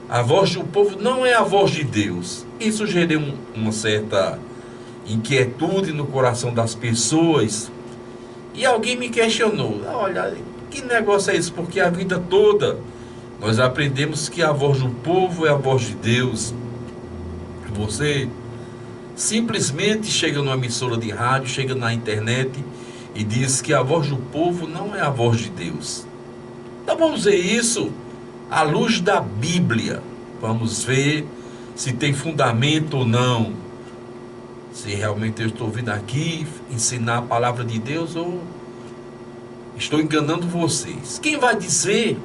A voz do povo não é a voz de Deus. Isso gerou uma certa inquietude no coração das pessoas. E alguém me questionou: olha, que negócio é esse? Porque a vida toda nós aprendemos que a voz do povo é a voz de Deus. Você simplesmente chega numa emissora de rádio, chega na internet e diz que a voz do povo não é a voz de Deus. Então vamos ver isso à luz da Bíblia. Vamos ver se tem fundamento ou não. Se realmente eu estou vindo aqui ensinar a palavra de Deus ou estou enganando vocês. Quem vai dizer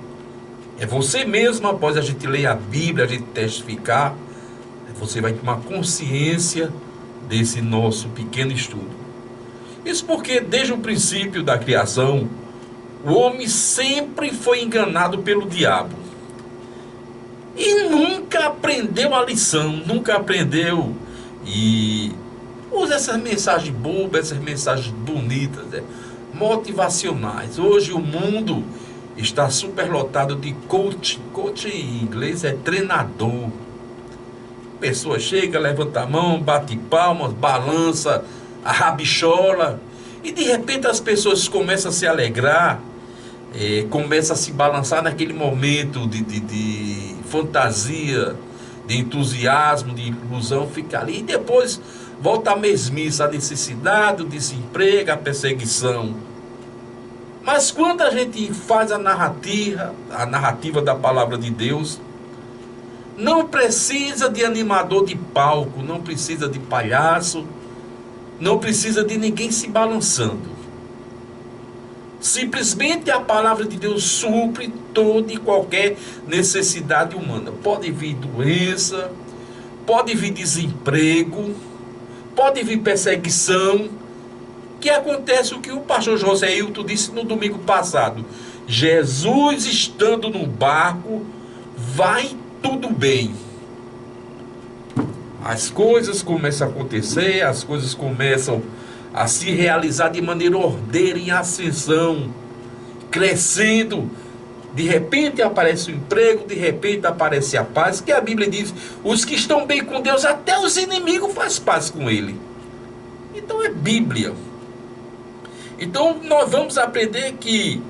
é você mesmo. Após a gente ler a Bíblia, a gente testificar, você vai tomar consciência desse nosso pequeno estudo. Isso porque desde o princípio da criação, o homem sempre foi enganado pelo diabo. E nunca aprendeu a lição, nunca aprendeu. E usa essas mensagens bobas, essas mensagens bonitas, motivacionais. Hoje o mundo está superlotado de coach. Coach em inglês é treinador. A pessoa chega, levanta a mão, bate palmas, balança a rabichola. E de repente as pessoas começam a se alegrar, começam a se balançar naquele momento de fantasia, de entusiasmo, de ilusão, fica ali. E depois volta a mesmice, a necessidade, o desemprego, a perseguição. Mas quando a gente faz a narrativa da palavra de Deus, não precisa de animador de palco, não precisa de palhaço, não precisa de ninguém se balançando. Simplesmente a palavra de Deus supre toda e qualquer necessidade humana. Pode vir doença, pode vir desemprego, pode vir perseguição, que acontece o que o pastor José Hilton disse no domingo passado: Jesus estando no barco, vai tudo bem. As coisas começam a acontecer, as coisas começam a se realizar de maneira ordeira, em ascensão, crescendo. De repente aparece o emprego, de repente aparece a paz, que a Bíblia diz: os que estão bem com Deus, até os inimigos faz paz com ele. Então é Bíblia. Então nós vamos aprender que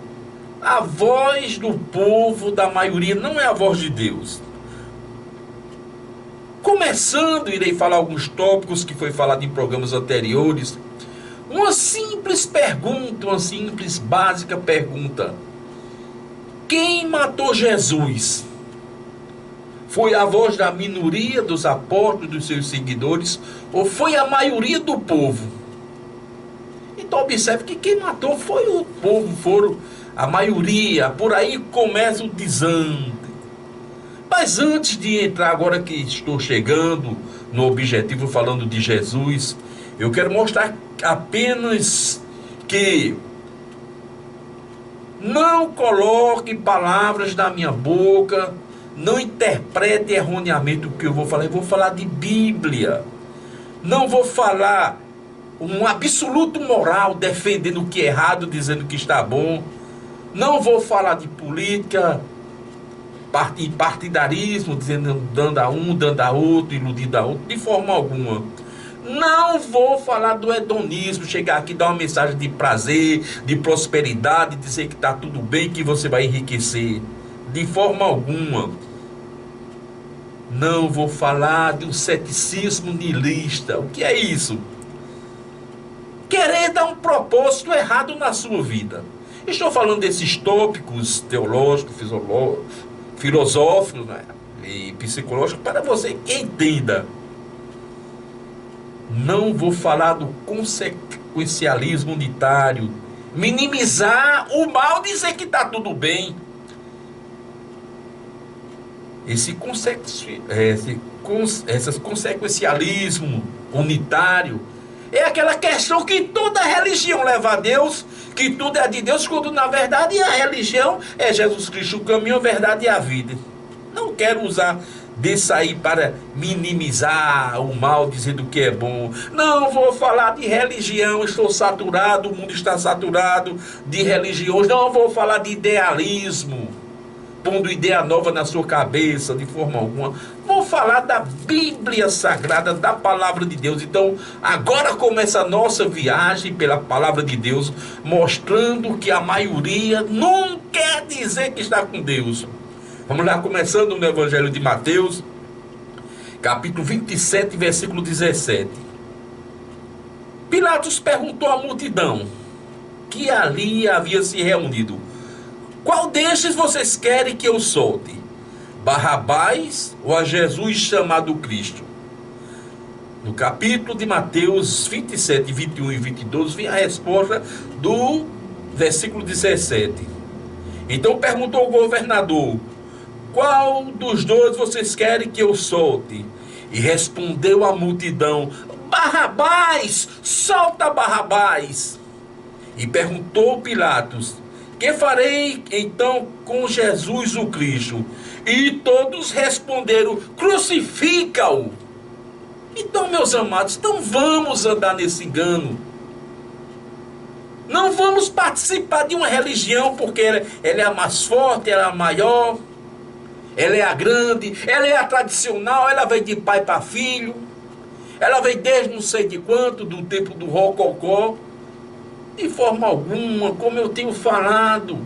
a voz do povo, da maioria, não é a voz de Deus. Começando, irei falar alguns tópicos que foi falado em programas anteriores. Uma simples pergunta, uma simples, básica pergunta: quem matou Jesus? Foi a voz da minoria dos apóstolos, dos seus seguidores, ou foi a maioria do povo? Então observe que quem matou foi o povo, foram a maioria. Por aí começa o desande. Mas antes de entrar, agora que estou chegando no objetivo falando de Jesus, eu quero mostrar apenas que não coloque palavras na minha boca, não interprete erroneamente o que eu vou falar. Eu vou falar de Bíblia. Não vou falar um absoluto moral defendendo o que é errado, dizendo que está bom. Não vou falar de política, partidarismo, dizendo, dando a um, dando a outro, iludindo a outro, de forma alguma. Não vou falar do hedonismo, chegar aqui e dar uma mensagem de prazer, de prosperidade, dizer que está tudo bem, que você vai enriquecer. De forma alguma. Não vou falar de um ceticismo niilista. O que é isso? Querer dar um propósito errado na sua vida. Estou falando desses tópicos teológicos, filosóficos, né, e psicológicos para você que entenda. Não vou falar do consequencialismo unitário, minimizar o mal, dizer que está tudo bem. Esse consequencialismo unitário é aquela questão que toda religião leva a Deus, que tudo é de Deus, quando na verdade a religião é Jesus Cristo, o caminho, a verdade e a vida. Não quero usar disso aí para minimizar o mal, dizendo que é bom. Não vou falar de religião, estou saturado, o mundo está saturado de religiões. Não vou falar de idealismo. pondo ideia nova na sua cabeça, de forma alguma. Vou falar da Bíblia Sagrada, da Palavra de Deus. Então, agora começa a nossa viagem pela Palavra de Deus, mostrando que a maioria não quer dizer que está com Deus. Vamos lá, começando no Evangelho de Mateus, capítulo 27, versículo 17. Pilatos perguntou à multidão que ali havia se reunido: qual destes vocês querem que eu solte? Barrabás ou a Jesus chamado Cristo? No capítulo de Mateus 27, 21 e 22 vem a resposta do versículo 17. Então perguntou o governador: qual dos dois vocês querem que eu solte? E respondeu a multidão: Barrabás, solta Barrabás. E perguntou Pilatos: que farei então com Jesus o Cristo? E todos responderam: crucifica-o. Então, meus amados, não vamos andar nesse engano. Não vamos participar de uma religião porque ela é a mais forte, ela é a maior, ela é a grande, ela é a tradicional, ela vem de pai para filho, ela vem desde não sei de quanto, do tempo do rococó. De forma alguma, como eu tenho falado,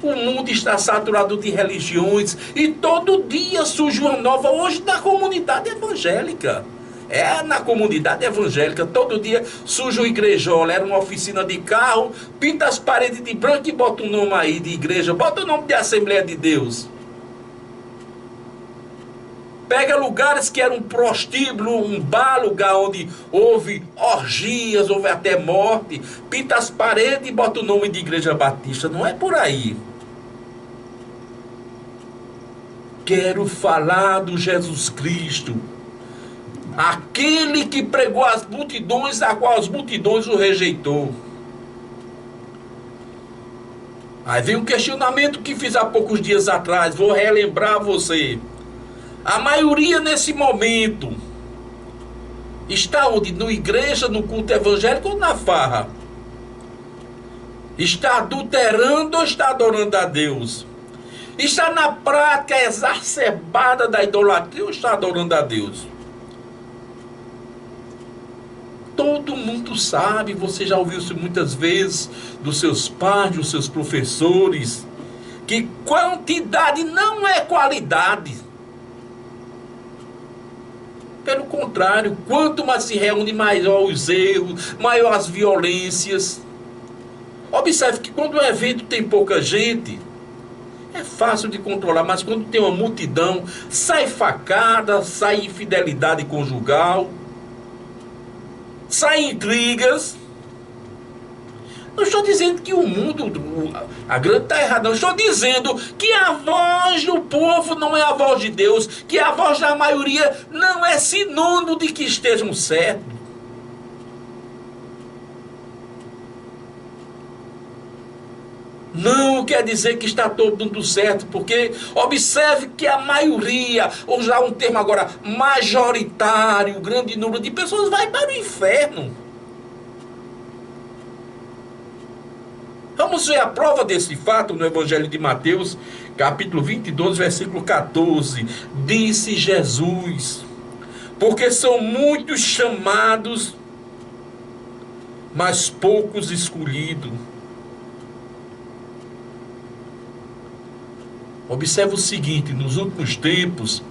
o mundo está saturado de religiões e todo dia surge uma nova, hoje na comunidade evangélica. Na comunidade evangélica, todo dia surge uma igrejola, era uma oficina de carro, pinta as paredes de branco e bota o nome aí de igreja, bota o nome de Assembleia de Deus. Pega lugares que eram um prostíbulo, um bar, lugar onde houve orgias, houve até morte, pinta as paredes e bota o nome de Igreja Batista. Não é por aí. Quero falar do Jesus Cristo, aquele que pregou às multidões, a qual as multidões o rejeitou. Aí vem um questionamento que fiz há poucos dias atrás, vou relembrar você. A maioria nesse momento está onde? Na igreja, no culto evangélico ou na farra? Está adulterando ou está adorando a Deus? Está na prática exacerbada da idolatria ou está adorando a Deus? Todo mundo sabe, você já ouviu isso muitas vezes dos seus pais, dos seus professores, que quantidade não é qualidade. Pelo contrário, quanto mais se reúne, maior os erros, maior as violências. Observe que quando o evento tem pouca gente, é fácil de controlar, mas quando tem uma multidão, sai facada, sai infidelidade conjugal, sai intrigas. Não estou dizendo que o mundo, a grande está errada, não. Estou dizendo que a voz do povo não é a voz de Deus, que a voz da maioria não é sinônimo de que estejam certos. Não quer dizer que está todo mundo certo, porque observe que a maioria, ou usar um termo agora, majoritário, grande número de pessoas vai para o inferno. Vamos ver a prova desse fato no Evangelho de Mateus, capítulo 22, versículo 14. Disse Jesus: porque são muitos chamados, mas poucos escolhidos. Observe o seguinte: nos últimos tempos,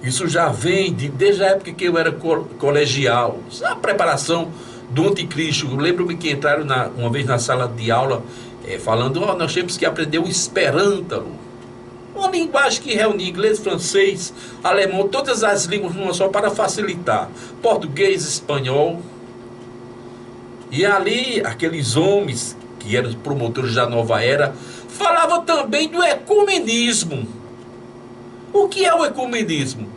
isso já vem desde a época que eu era colegial, a preparação do anticristo. Eu lembro-me que entraram uma vez na sala de aula falando: nós temos que aprender o Esperanto, uma linguagem que reúne inglês, francês, alemão, todas as línguas numa só para facilitar, português, espanhol. E ali aqueles homens que eram promotores da nova era falavam também do ecumenismo. O que é o ecumenismo?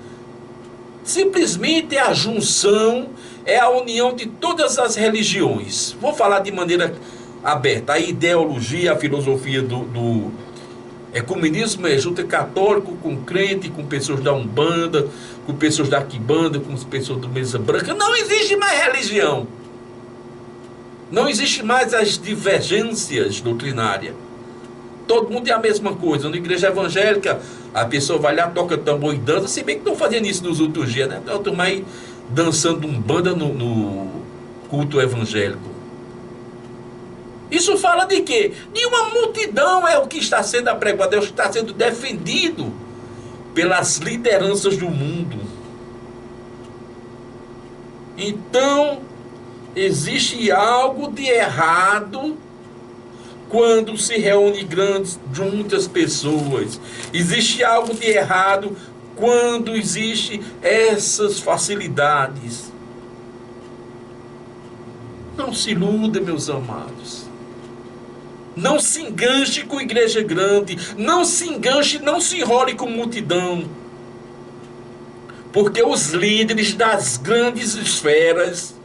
Simplesmente é a junção, é a união de todas as religiões. Vou falar de maneira aberta. A ideologia, a filosofia do ecumenismo é junto católico com crente, com pessoas da Umbanda, com pessoas da Quimbanda, com pessoas do Mesa Branca. Não existe mais religião. Não existe mais as divergências doutrinárias. todo mundo é a mesma coisa. Na igreja evangélica, a pessoa vai lá, toca tambor e dança, se bem que estão fazendo isso nos outros dias, né? Então, turma aí dançando umbanda no culto evangélico. Isso fala de quê? De uma multidão, é o que está sendo apregoado, é o que está sendo defendido pelas lideranças do mundo. Então, existe algo de errado quando se reúne muitas pessoas. Existe algo de errado quando existe essas facilidades. Não se iluda, meus amados. Não se enganche com igreja grande. Não se enganche, não se enrole com multidão. Porque os líderes das grandes esferas,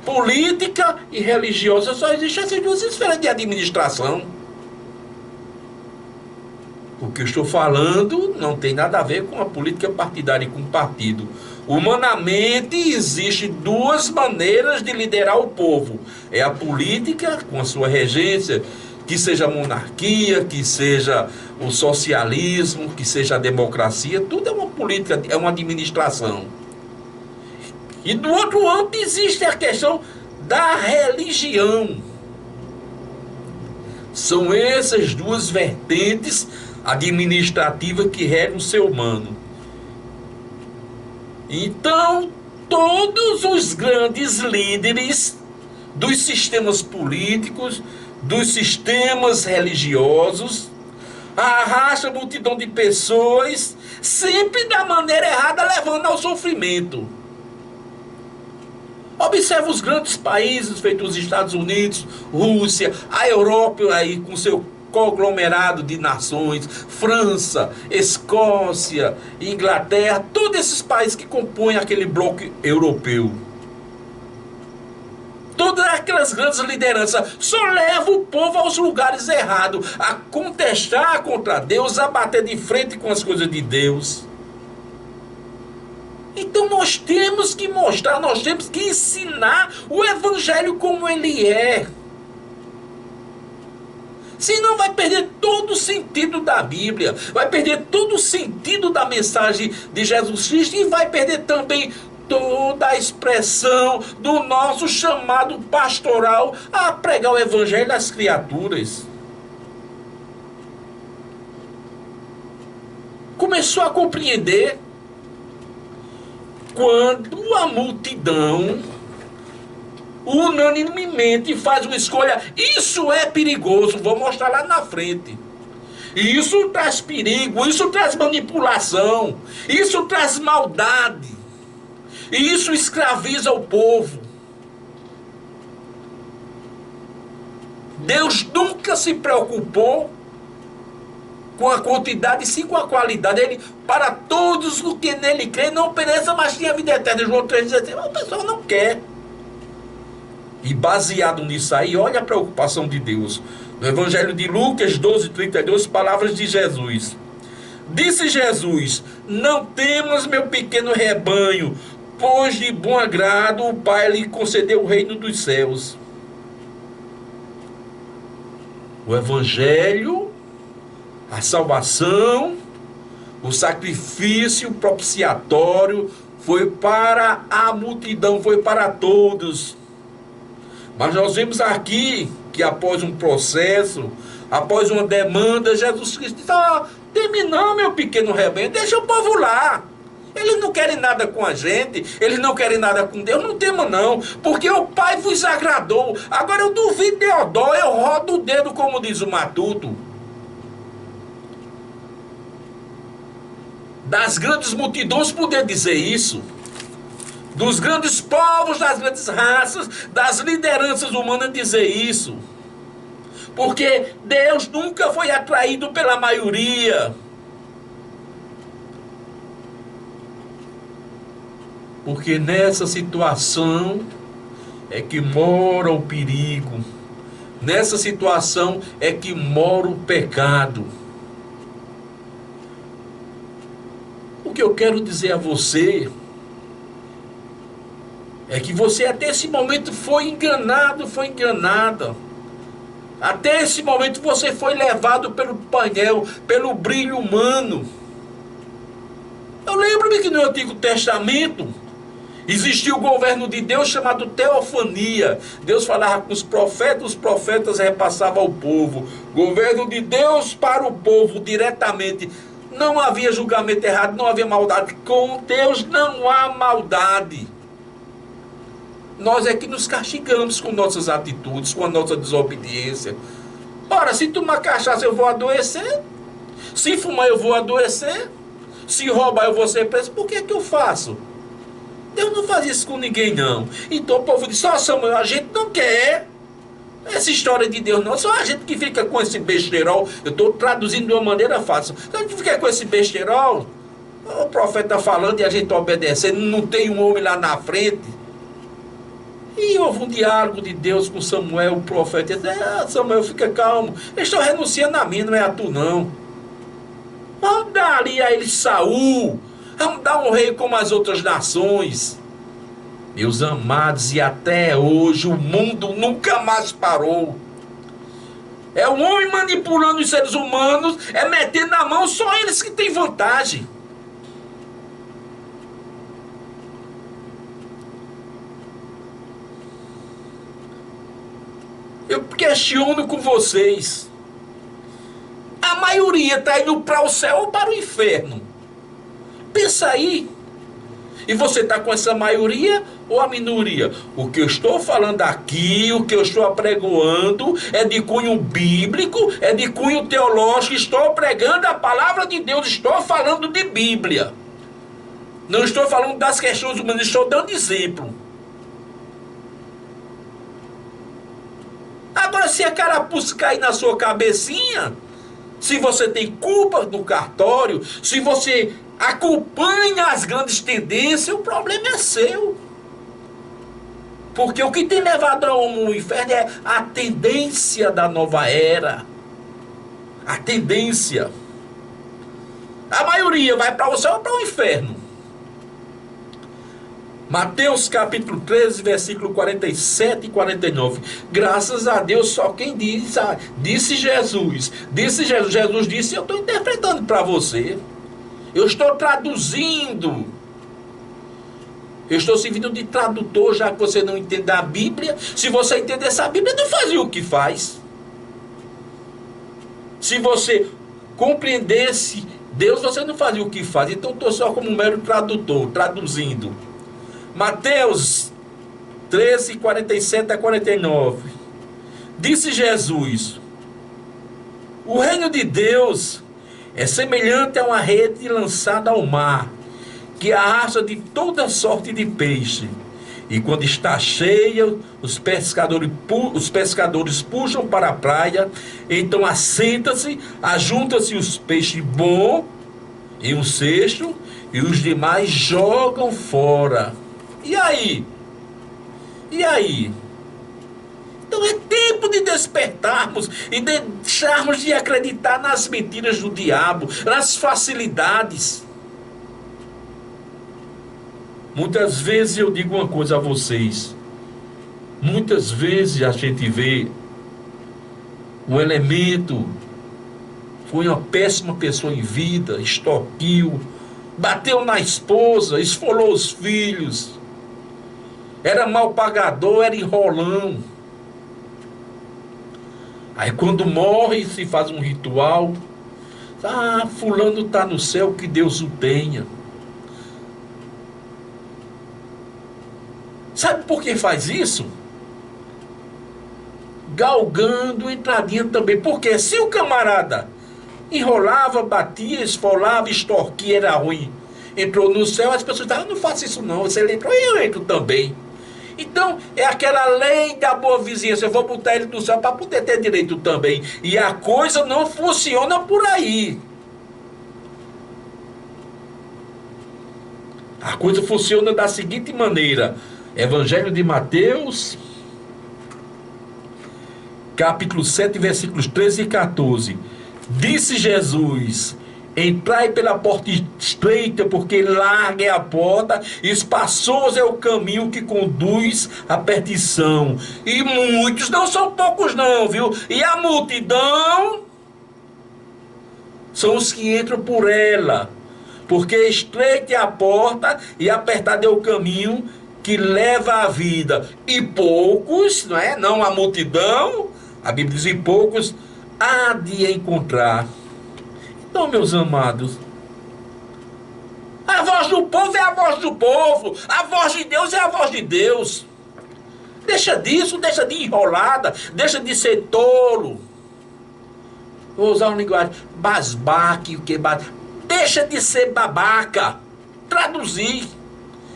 política e religiosa, só existem essas duas esferas de administração. O que eu estou falando não tem nada a ver com a política partidária e com o partido. Humanamente, existem duas maneiras de liderar o povo. É a política, com a sua regência, que seja a monarquia, que seja o socialismo, que seja a democracia, tudo é uma política, é uma administração. E do outro âmbito existe a questão da religião. São essas duas vertentes administrativas que regem o ser humano. Então, todos os grandes líderes dos sistemas políticos, dos sistemas religiosos, arrastam a multidão de pessoas, sempre da maneira errada, levando ao sofrimento. Observe os grandes países, feitos os Estados Unidos, Rússia, a Europa aí com seu conglomerado de nações, França, Escócia, Inglaterra, todos esses países que compõem aquele bloco europeu. Todas aquelas grandes lideranças só levam o povo aos lugares errados, a contestar contra Deus, a bater de frente com as coisas de Deus. Então nós temos que mostrar, nós temos que ensinar o evangelho como ele é. Senão vai perder todo o sentido da Bíblia, vai perder todo o sentido da mensagem de Jesus Cristo e vai perder também toda a expressão do nosso chamado pastoral a pregar o evangelho às criaturas. Começou a compreender quando a multidão unanimemente faz uma escolha. Isso é perigoso, vou mostrar lá na frente. Isso traz perigo, isso traz manipulação, isso traz maldade, e isso escraviza o povo. Deus nunca se preocupou com a quantidade, sim com a qualidade. Ele, para todos os que nele creem, não pereça, mas tenha vida eterna. João 3,16. Mas a pessoa não quer. E baseado nisso aí, olha a preocupação de Deus. No Evangelho de Lucas 12:32, palavras de Jesus. Disse Jesus: não temas, meu pequeno rebanho, pois de bom agrado o Pai lhe concedeu o reino dos céus. O Evangelho, a salvação, o sacrifício propiciatório foi para a multidão, foi para todos. Mas nós vemos aqui que após um processo, após uma demanda, Jesus Cristo disse: teme não, meu pequeno rebanho, deixa o povo lá. Eles não querem nada com a gente, eles não querem nada com Deus, não tema não, porque o Pai vos agradou. Agora eu duvido de odó, eu rodo o dedo, como diz o Matuto. Das grandes multidões poder dizer isso, dos grandes povos, das grandes raças, das lideranças humanas dizer isso, porque Deus nunca foi atraído pela maioria, porque nessa situação é que mora o perigo, nessa situação é que mora o pecado. O que eu quero dizer a você é que você até esse momento foi enganado, foi enganada. Até esse momento você foi levado pelo painel, pelo brilho humano. Eu lembro-me que no Antigo Testamento existia o governo de Deus chamado teofania. Deus falava com os profetas repassavam ao povo. Governo de Deus para o povo diretamente. Não havia julgamento errado, não havia maldade. Com Deus não há maldade. Nós é que nos castigamos com nossas atitudes, com a nossa desobediência. Ora, se tomar cachaça eu vou adoecer. Se fumar eu vou adoecer. Se roubar eu vou ser preso. Por que eu faço? Deus não faz isso com ninguém, não. Então o povo diz, só Samuel, a gente não quer essa história de Deus, não. Só a gente que fica com esse besterol. Eu estou traduzindo de uma maneira fácil. Só a gente fica com esse besterol. O profeta falando e a gente obedecendo. Não tem um homem lá na frente. E houve um diálogo de Deus com Samuel, o profeta. Ele disse, Samuel, fica calmo. Eles estão renunciando a mim, não é a tu, não. Vamos dar ali a ele Saul. Vamos dar um rei como as outras nações. Meus amados, e até hoje o mundo nunca mais parou. É o homem manipulando os seres humanos, é metendo na mão só eles que têm vantagem. Eu questiono com vocês. A maioria está indo para o céu ou para o inferno? Pensa aí. E você está com essa maioria ou a minoria? O que eu estou falando aqui, o que eu estou apregoando é de cunho bíblico, é de cunho teológico. Estou pregando a palavra de Deus, estou falando de Bíblia. Não estou falando das questões humanas, estou dando exemplo. Agora, se a carapuça cair na sua cabecinha, se você tem culpa no cartório, se você acompanha as grandes tendências, o problema é seu. Porque o que tem levado ao inferno é a tendência da nova era. A tendência. A maioria vai para o céu ou para o inferno. Mateus capítulo 13, versículo 47 e 49. Graças a Deus, só quem diz, disse Jesus. Disse Jesus. Jesus disse, eu estou interpretando para você. Eu estou traduzindo. Eu estou servindo de tradutor, já que você não entende a Bíblia. Se você entendesse a Bíblia, não fazia o que faz. Se você compreendesse Deus, você não fazia o que faz. Então eu estou só como um mero tradutor, traduzindo. Mateus 13, 47 a 49. Disse Jesus, o reino de Deus é semelhante a uma rede lançada ao mar, que arrasta de toda sorte de peixe. E quando está cheia, os pescadores puxam para a praia, então assenta-se, ajunta-se os peixes bons em um cesto, e os demais jogam fora. E aí? E aí? Então é tempo de despertarmos e deixarmos de acreditar nas mentiras do diabo, nas facilidades. Muitas vezes eu digo uma coisa a vocês. Muitas vezes a gente vê um elemento, foi uma péssima pessoa em vida, extorquiu, bateu na esposa, esfolou os filhos, era mal pagador, era enrolão. Aí quando morre, se faz um ritual. Fulano está no céu, que Deus o tenha. Sabe por que faz isso? Galgando entradinha também. Porque se o camarada enrolava, batia, esfolava, extorquia, era ruim, entrou no céu, as pessoas estavam, não faça isso não, se ele entrou, eu entro também. Então, é aquela lei da boa vizinhança, eu vou botar ele no céu para poder ter direito também. E a coisa não funciona por aí. A coisa funciona da seguinte maneira. Evangelho de Mateus, capítulo 7, versículos 13 e 14. Disse Jesus, Entrai pela porta estreita, porque larga é a porta, espaçoso é o caminho que conduz à perdição. E muitos, não são poucos não, viu? E a multidão são os que entram por ela. Porque estreita é a porta e apertado é o caminho que leva à vida. E poucos, não é? Não a multidão, a Bíblia diz, e poucos há de encontrar. Então, meus amados, a voz do povo é a voz do povo, a voz de Deus é a voz de Deus. Deixa disso, deixa de enrolada, deixa de ser tolo. Vou usar uma linguagem basbaque, o que deixa de ser babaca. Traduzir.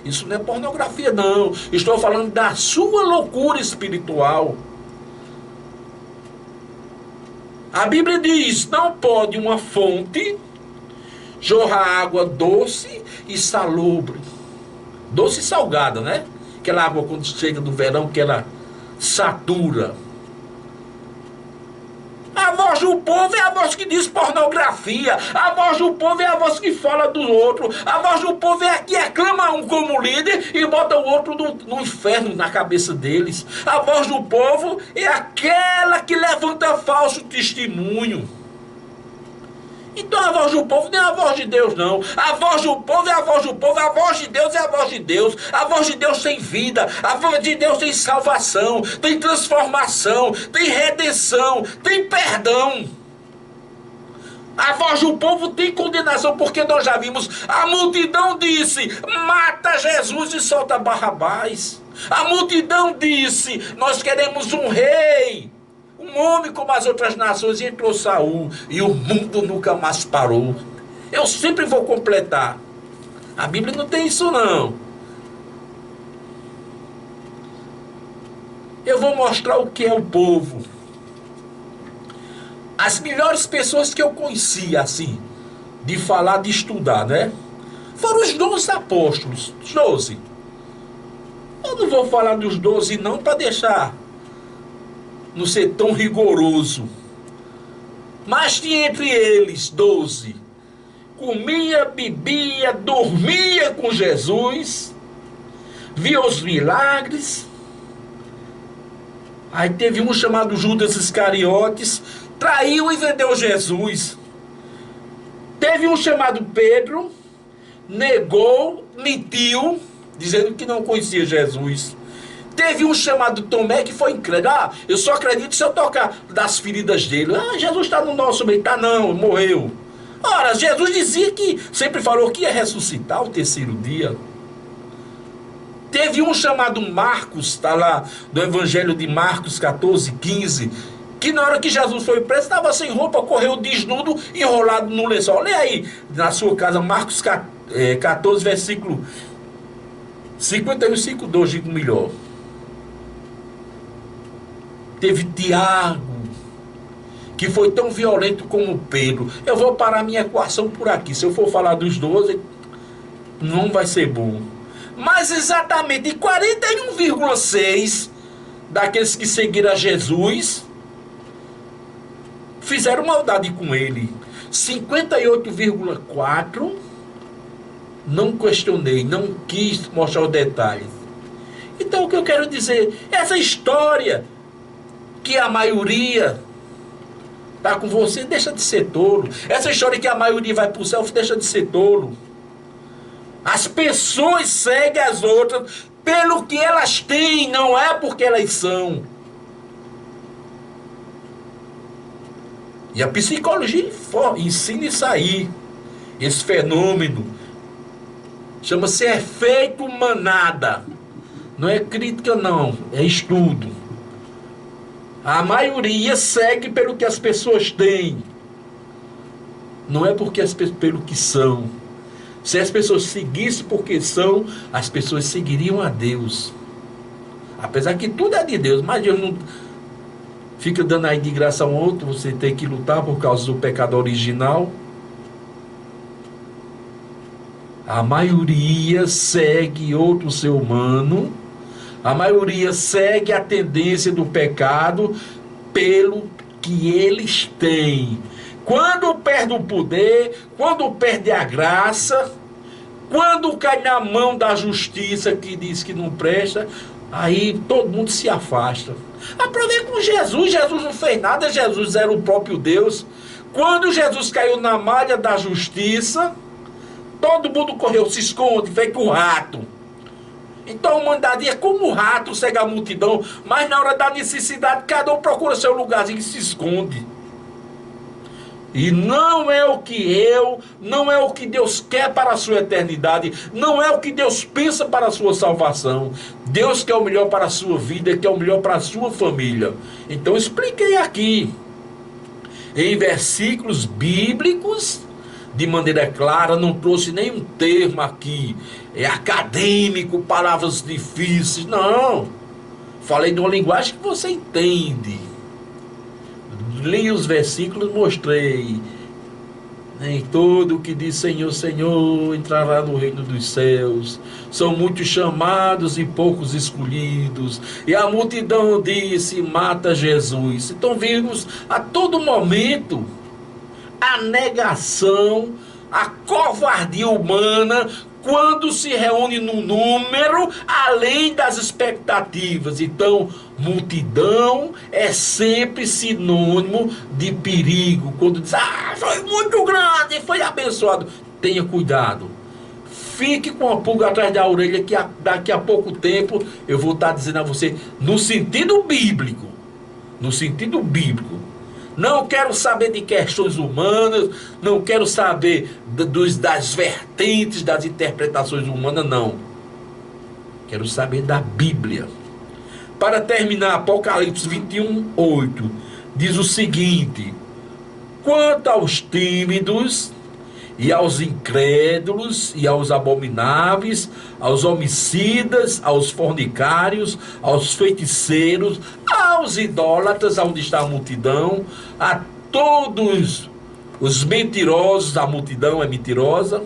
Isso não é pornografia, não. Estou falando da sua loucura espiritual. A Bíblia diz, não pode uma fonte jorrar água doce e salubre. Doce e salgada, né? Aquela água quando chega do verão que ela satura. A voz do povo é a voz que diz pornografia. A voz do povo é a voz que fala do outro. A voz do povo é a que aclama um como líder e bota o outro no inferno na cabeça deles. A voz do povo é aquela que levanta falso testemunho. Então a voz do povo não é a voz de Deus, não. A voz do povo é a voz do povo, a voz de Deus é a voz de Deus. A voz de Deus tem vida, a voz de Deus tem salvação, tem transformação, tem redenção, tem perdão. A voz do povo tem condenação, porque nós já vimos, a multidão disse, mata Jesus e solta Barrabás. A multidão disse, nós queremos um rei. Um homem como as outras nações, e entrou Saul, e o mundo nunca mais parou. Eu sempre vou completar. A Bíblia não tem isso não. Eu vou mostrar o que é o povo. As melhores pessoas que eu conheci, assim, de falar, de estudar, né? Foram os 12 apóstolos, os 12. Eu não vou falar dos 12 não, para deixar não ser tão rigoroso. Mas tinha entre eles 12. Comia, bebia, dormia com Jesus, via os milagres. Aí teve um chamado Judas Iscariotes, traiu e vendeu Jesus. Teve um chamado Pedro, negou, mentiu, dizendo que não conhecia Jesus. Teve um chamado Tomé que foi incrédulo. Eu só acredito se eu tocar das feridas dele. Jesus está no nosso meio. Tá não, morreu. Ora, Jesus dizia que, sempre falou que ia ressuscitar o terceiro dia. Teve um chamado Marcos, está lá do Evangelho de Marcos 14, 15, que na hora que Jesus foi preso, estava sem roupa, correu desnudo, enrolado no lençol. Olha aí, na sua casa, Marcos 14, versículo 51, 52, digo melhor. Teve Tiago, que foi tão violento como Pedro. Eu vou parar minha equação por aqui. Se eu for falar dos 12, não vai ser bom. Mas exatamente 41,6 daqueles que seguiram a Jesus fizeram maldade com ele. 58,4 não questionei, não quis mostrar os detalhes. Então o que eu quero dizer, essa história que a maioria está com você, deixa de ser tolo. Essa história que a maioria vai para o céu, deixa de ser tolo. As pessoas seguem as outras pelo que elas têm, não é porque elas são. E a psicologia ensina isso aí. Esse fenômeno chama-se efeito manada. Não é crítica não, é estudo. A maioria segue pelo que as pessoas têm. Não é porque pelo que são. Se as pessoas seguissem porque são, as pessoas seguiriam a Deus. Apesar que tudo é de Deus, mas Deus não fica dando aí de graça a um outro, você tem que lutar por causa do pecado original. A maioria segue outro ser humano. A maioria segue a tendência do pecado pelo que eles têm. Quando perde o poder, quando perde a graça, quando cai na mão da justiça que diz que não presta, aí todo mundo se afasta. A problema é com Jesus. Jesus não fez nada, Jesus era o próprio Deus. Quando Jesus caiu na malha da justiça, todo mundo correu, se esconde, feito um rato. Então a humanidade é como um rato, cega a multidão, mas na hora da necessidade, cada um procura seu lugarzinho e se esconde. E não é o que Deus quer para a sua eternidade, não é o que Deus pensa para a sua salvação. Deus quer o melhor para a sua vida, quer o melhor para a sua família. Então eu expliquei aqui, em versículos bíblicos, de maneira clara, não trouxe nenhum termo aqui, acadêmico, palavras difíceis, não. Falei de uma linguagem que você entende. Li os versículos, mostrei. Nem todo que diz Senhor, Senhor entrará no reino dos céus. São muitos chamados e poucos escolhidos. E a multidão disse: mata Jesus. Então vimos a todo momento a negação, a covardia humana quando se reúne num número além das expectativas. Então, multidão é sempre sinônimo de perigo. Quando diz, foi muito grande, foi abençoado. Tenha cuidado. Fique com a pulga atrás da orelha, que daqui a pouco tempo eu vou estar dizendo a você, no sentido bíblico. No sentido bíblico. Não quero saber de questões humanas, não quero saber das vertentes, das interpretações humanas, não. Quero saber da Bíblia. Para terminar, Apocalipse 21:8 diz o seguinte: quanto aos tímidos e aos incrédulos e aos abomináveis, aos homicidas, aos fornicários, aos feiticeiros, aos idólatras, onde está a multidão, a todos os mentirosos, a multidão é mentirosa,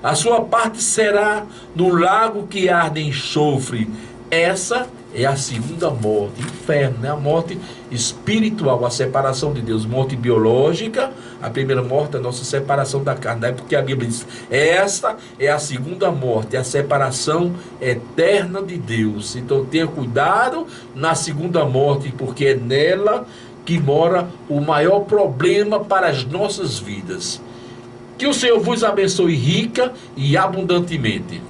a sua parte será no lago que arde em enxofre. Essa é a segunda morte, inferno, né? A morte espiritual, a separação de Deus. Morte biológica, a primeira morte é a nossa separação da carne, porque a Bíblia diz, esta é a segunda morte, a separação eterna de Deus. Então tenha cuidado na segunda morte, porque é nela que mora o maior problema para as nossas vidas. Que o Senhor vos abençoe rica e abundantemente.